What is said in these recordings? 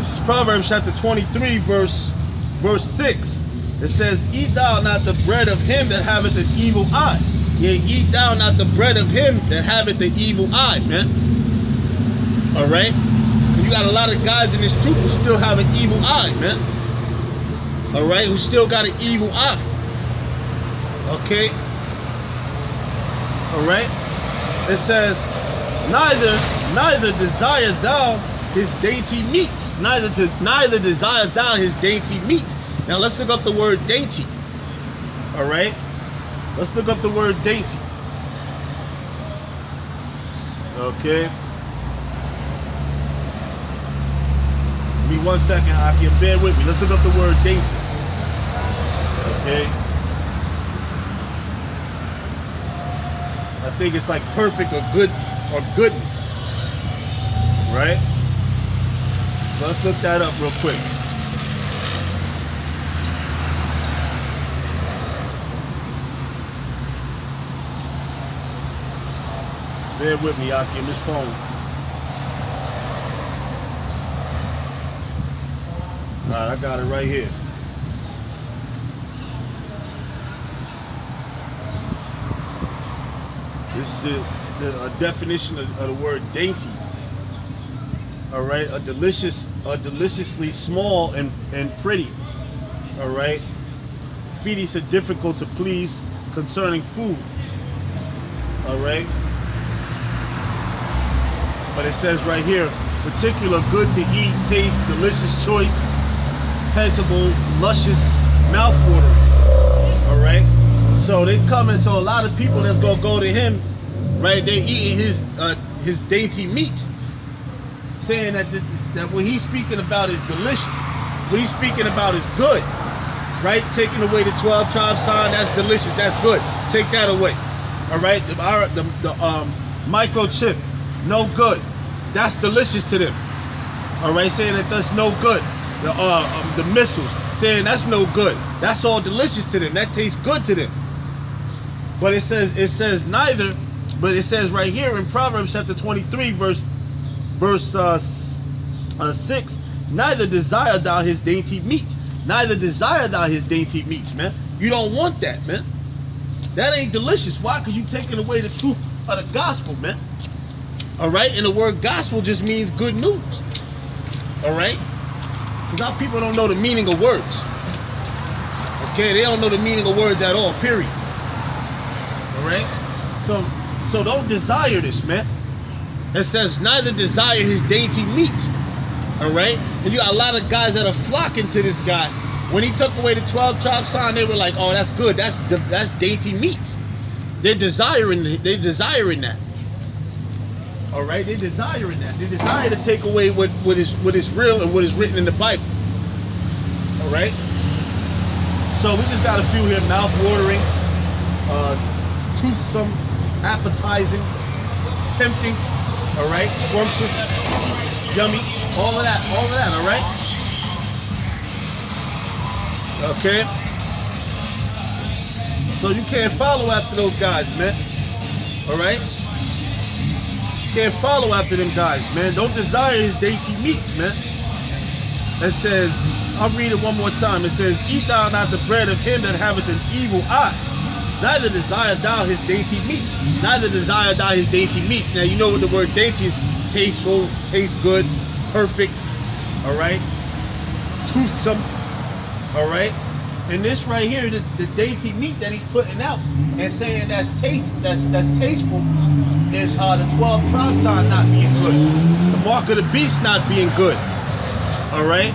This is Proverbs chapter 23, verse 6. It says, eat thou not the bread of him that haveth an evil eye. Yea, eat thou not the bread of him that haveth the evil eye, man. All right? And you got a lot of guys in this truth who still have an evil eye, man. All right? Who still got an evil eye. Okay? All right? It says, neither desire thou his dainty meat. Neither desire thou his dainty meat. Now let's look up the word dainty. All right? Let's look up the word dainty. Okay. Give me 1 second, Aki, bear with me. Let's look up the word dainty. Okay. I think it's like perfect or good or goodness. Right? So let's look that up real quick. Bear with me, Aki, on this phone. Alright, I got it right here. This is the definition of the word dainty. Alright, deliciously small and pretty. Alright. Fetus are difficult to please concerning food. Alright. But it says right here, particular, good to eat, taste, delicious, choice, plentiful, luscious, mouth-watering. All right. So they coming. So a lot of people that's gonna go to him, right? They eating his dainty meat, saying that what he's speaking about is delicious. What he's speaking about is good, right? Taking away the 12 tribe sign, that's delicious. That's good. Take that away. All right. The microchip. No good. That's delicious to them. All right, saying that that's no good. The missiles, saying that's no good. That's all delicious to them. That tastes good to them. But it says neither. But it says right here in Proverbs chapter 23, verse 6. Neither desire thou his dainty meat. Neither desire thou his dainty meat, man. You don't want that, man. That ain't delicious. Why? Because you taking away the truth of the gospel, man. All right, and the word gospel just means good news. All right, because our people don't know the meaning of words. Okay, they don't know the meaning of words at all. Period. All right, so don't desire this, man. It says neither desire his dainty meat. All right, and you got a lot of guys that are flocking to this guy. When he took away the 12 tribe sign, they were like, "Oh, that's good. That's dainty meat." They're desiring that. All right, they're desiring that. They desire to take away what is real and what is written in the Bible. All right. So we just got a few here: mouth-watering, toothsome, appetizing, tempting. All right, scrumptious, yummy, all of that. All right. Okay. So you can't follow after those guys, man. All right. Can't follow after them guys, man. Don't desire his dainty meats, man. It says, I'll read it one more time. It says, eat thou not the bread of him that haveth an evil eye. Neither desire thou his dainty meats. Neither desire thou his dainty meats. Now you know what the word dainty is. Tasteful, tastes good, perfect. All right. Toothsome. All right. And this right here, the dainty meat that he's putting out and saying that's tasteful is the 12 tribe sign not being good, the mark of the beast not being good. All right,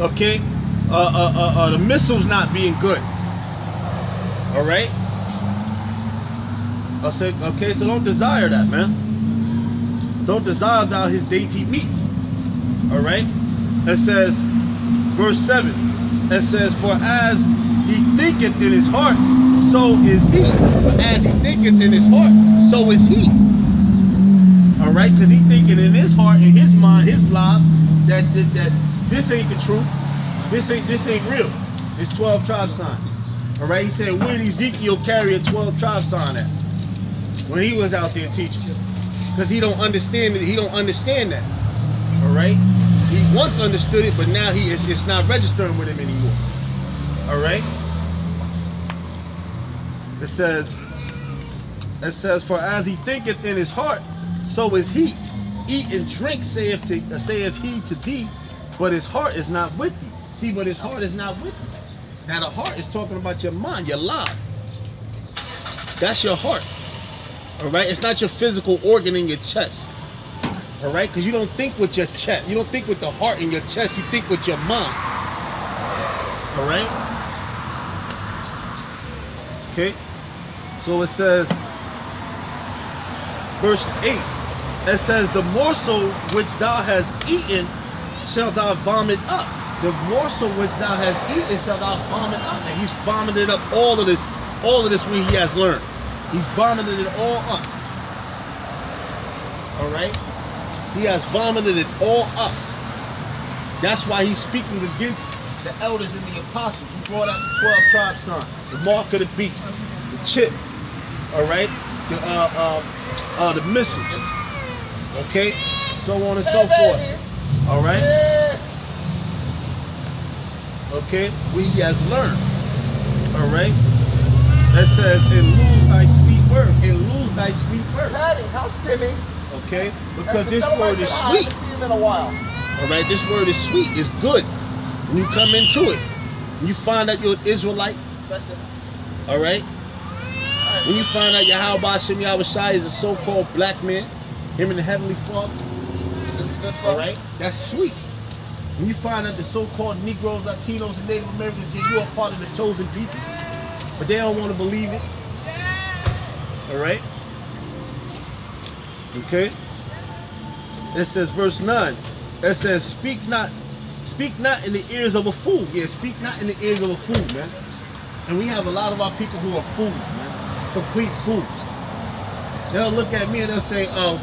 okay, the missiles not being good. All right, I said, okay, so don't desire that, man. Don't desire thou his dainty meat. All right, it says, verse 7. It says, for as he thinketh in his heart, so is he. For as he thinketh in his heart, so is he. All right, because he thinking in his heart, in his mind, his life, that this ain't the truth. This ain't real. It's 12 tribe sign. All right, he said, where did Ezekiel carry a 12 tribe sign at when he was out there teaching? Because he don't understand it. He don't understand that. All right. He once understood it, but now it's not registering with him anymore. All right. It says, for as he thinketh in his heart, so is he. Eat and drink, saith he to thee, but his heart is not with thee. See, but his heart is not with thee. Now the heart is talking about your mind, your lie. That's your heart. All right? It's not your physical organ in your chest. All right? Because you don't think with your chest. You don't think with the heart in your chest. You think with your mind. All right? Okay? So it says, verse 8. It says, the morsel which thou hast eaten shall thou vomit up. The morsel which thou hast eaten shall thou vomit up. And he's vomited up all of this when he has learned. He vomited it all up. All right? He has vomited it all up. That's why he's speaking against the elders and the apostles who brought out the 12 tribe sign, the mark of the beast, the chip, all right? The missiles. Okay, so on and so forth. All right. Okay, he has learned. All right. That says, "And lose thy sweet word, and lose thy sweet word." Patty, how's Timmy? Okay, because this word is sweet. I haven't seen him in a while. All right, this word is sweet. It's good. When you come into it, when you find out you're an Israelite. All right. When you find out BaHaSham, YAHAWASHI is a so-called black man. Him and the Heavenly Father. This is good fun. All right? That's sweet. When you find out the so-called Negroes, Latinos, and Native Americans, you are part of the chosen people. But they don't want to believe it. All right? Okay? It says, verse 9. It says, speak not in the ears of a fool. Yeah, speak not in the ears of a fool, man. And we have a lot of our people who are fools, man. Complete fools. They'll look at me and they'll say, oh,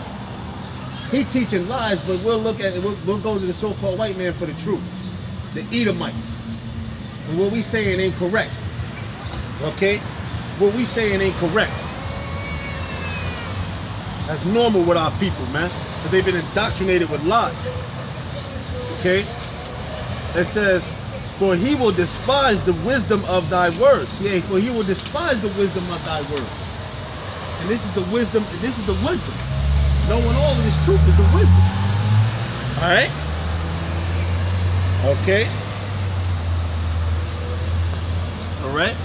he teaching lies, but we'll look at it, we'll go to the so-called white man for the truth. The Edomites. And what we saying ain't correct. Okay? What we saying ain't correct. That's normal with our people, man. Because they've been indoctrinated with lies. Okay? It says, for he will despise the wisdom of thy words. Yea, for he will despise the wisdom of thy words. And this is the wisdom, Knowing all of this truth is the wisdom. All right? Okay. All right.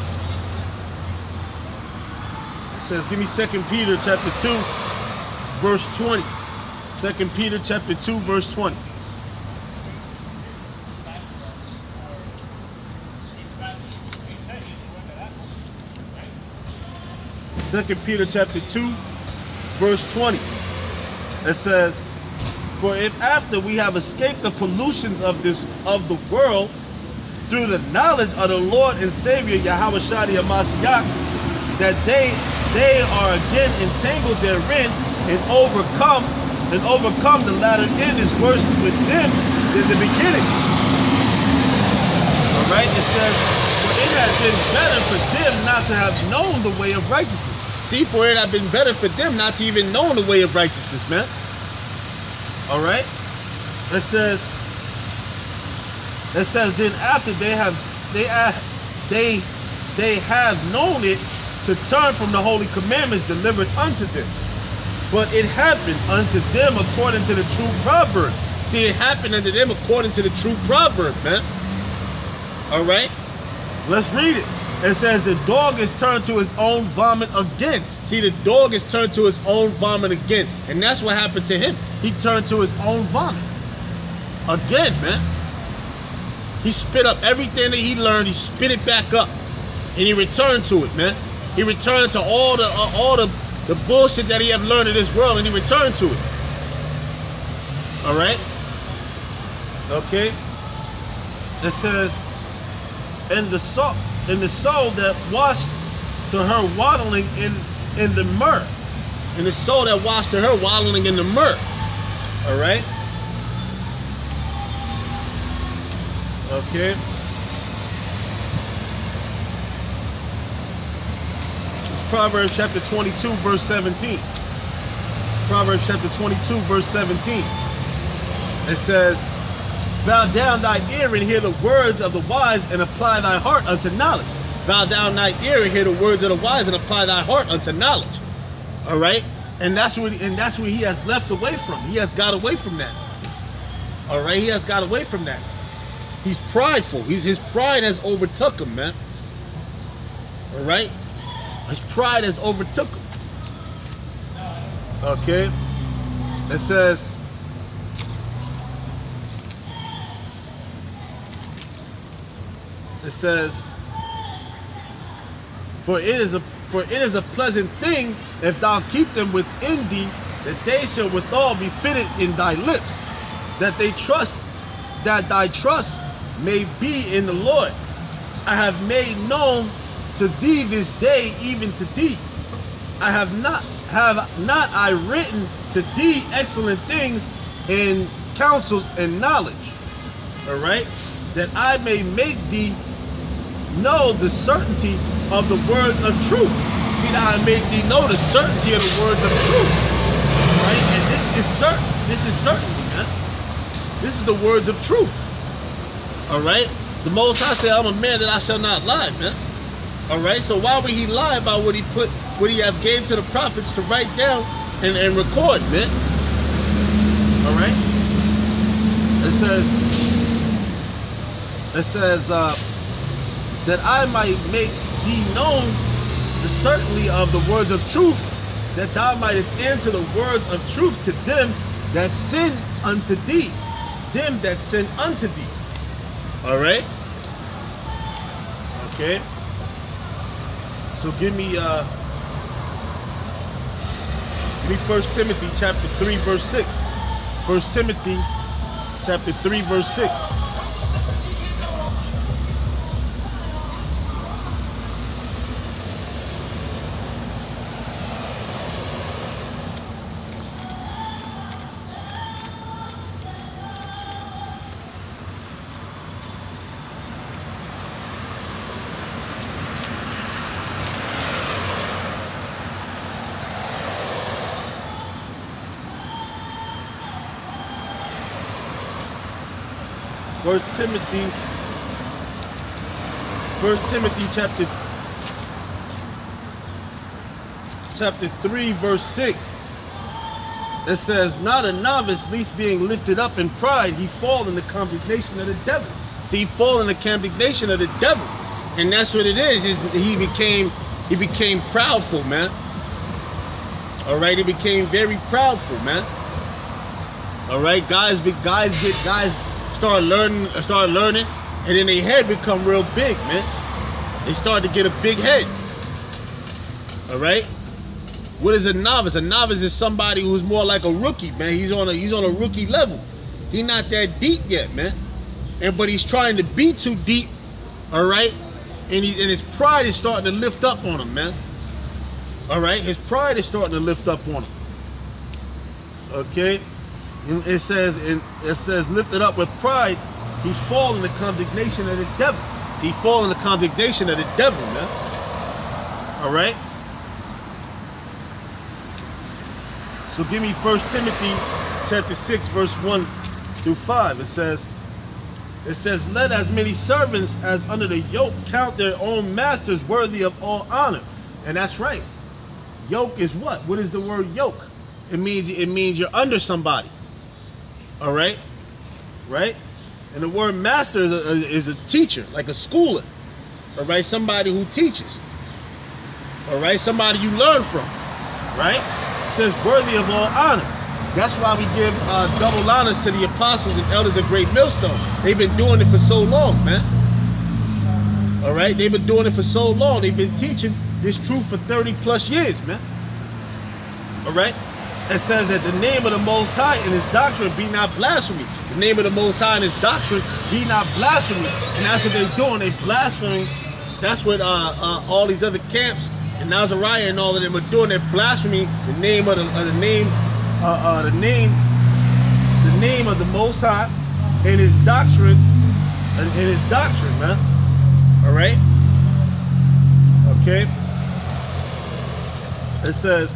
It says, give me 2 Peter chapter 2, verse 20. 2 Peter chapter 2, verse 20. Second Peter chapter 2, verse 20. It says, for if after we have escaped the pollutions of the world through the knowledge of the Lord and Savior YAHAWASHI HaMashiach, that they are again entangled therein and overcome the latter end is worse with them than the beginning. All right, it says, for it has been better for them not to have known the way of righteousness. See, for it had been better for them not to even know the way of righteousness, man. All right. It says then after they have known it, to turn from the holy commandments delivered unto them. But it happened unto them according to the true proverb. See, it happened unto them according to the true proverb, man. All right. Let's read it. It says the dog is turned to his own vomit again. See, the dog is turned to his own vomit again. And that's what happened to him. He turned to his own vomit. Again, man. He spit up everything that he learned. He spit it back up. And he returned to it, man. He returned to all the bullshit that he have learned in this world, and he returned to it. All right? Okay? It says, and the soul that washed to her waddling in the myrrh. And the soul that washed to her waddling in the myrrh. All right? Okay? Proverbs chapter 22, verse 17. Proverbs chapter 22, verse 17. It says, Bow down thy ear and hear the words of the wise, and apply thy heart unto knowledge. Bow down thy ear and hear the words of the wise, and apply thy heart unto knowledge. All right, and that's what he has left away from. He has got away from that. All right, he has got away from that. He's prideful. His pride has overtook him, man. All right, his pride has overtook him. Okay, it says. It says, for it is a pleasant thing if thou keep them within thee, that they shall withal be fitted in thy lips, that thy trust may be in the Lord. I have made known to thee this day, even to thee. Have not I written to thee excellent things in counsels and knowledge, all right, that I may make thee know the certainty of the words of truth. See, that I make thee know the certainty of the words of truth, right? And this is certain. This is certainty, man. This is the words of truth. All right. The Most High said, "I'm a man that I shall not lie," man. All right. So why would he lie about what he have gave to the prophets to write down and record, man? All right. It says. That I might make thee known the certainty of the words of truth, that thou mightest answer the words of truth to them that sin unto thee, them that sin unto thee. All right. Okay. So give me 1 Timothy chapter 3 verse 6. 1 Timothy chapter 3 verse 6. 1 Timothy chapter 3 verse 6. It says, not a novice, least being lifted up in pride, he fall in the condemnation of the devil. See, he fall in the condemnation of the devil. And that's what it is. He became proudful, man. All right, he became very proudful, man. All right, guys start learning, and then their head become real big, man. They start to get a big head. All right. What is a novice? A novice is somebody who's more like a rookie, man. He's on a rookie level. He's not that deep yet, man. But he's trying to be too deep. All right. And his pride is starting to lift up on him, man. All right. His pride is starting to lift up on him. Okay. It says lifted up with pride, he fall in the condemnation of the devil. See, he fall in the condemnation of the devil, man. All right. So give me 1 Timothy chapter 6 verse 1 through 5. It says, let as many servants as under the yoke count their own masters worthy of all honor. And that's right. Yoke is what? What is the word yoke? It means you're under somebody. All right, right? And the word master is a teacher, like a schooler. All right, somebody who teaches. All right, somebody you learn from. Right? It says worthy of all honor. That's why we give double honors to the apostles and elders of Great Millstone. They've been doing it for so long, man. All right, they've been doing it for so long. They've been teaching this truth for 30 plus years, man. All right. It says that the name of the Most High and his doctrine be not blasphemy. The name of the Most High and his doctrine be not blasphemy. And that's what they're doing. They blaspheming. That's what all these other camps and Nazariah and all of them are doing. They're blaspheming the name of the name of the Most High and his doctrine man. All right. Okay. It says,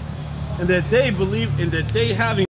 and that they believe, and that they having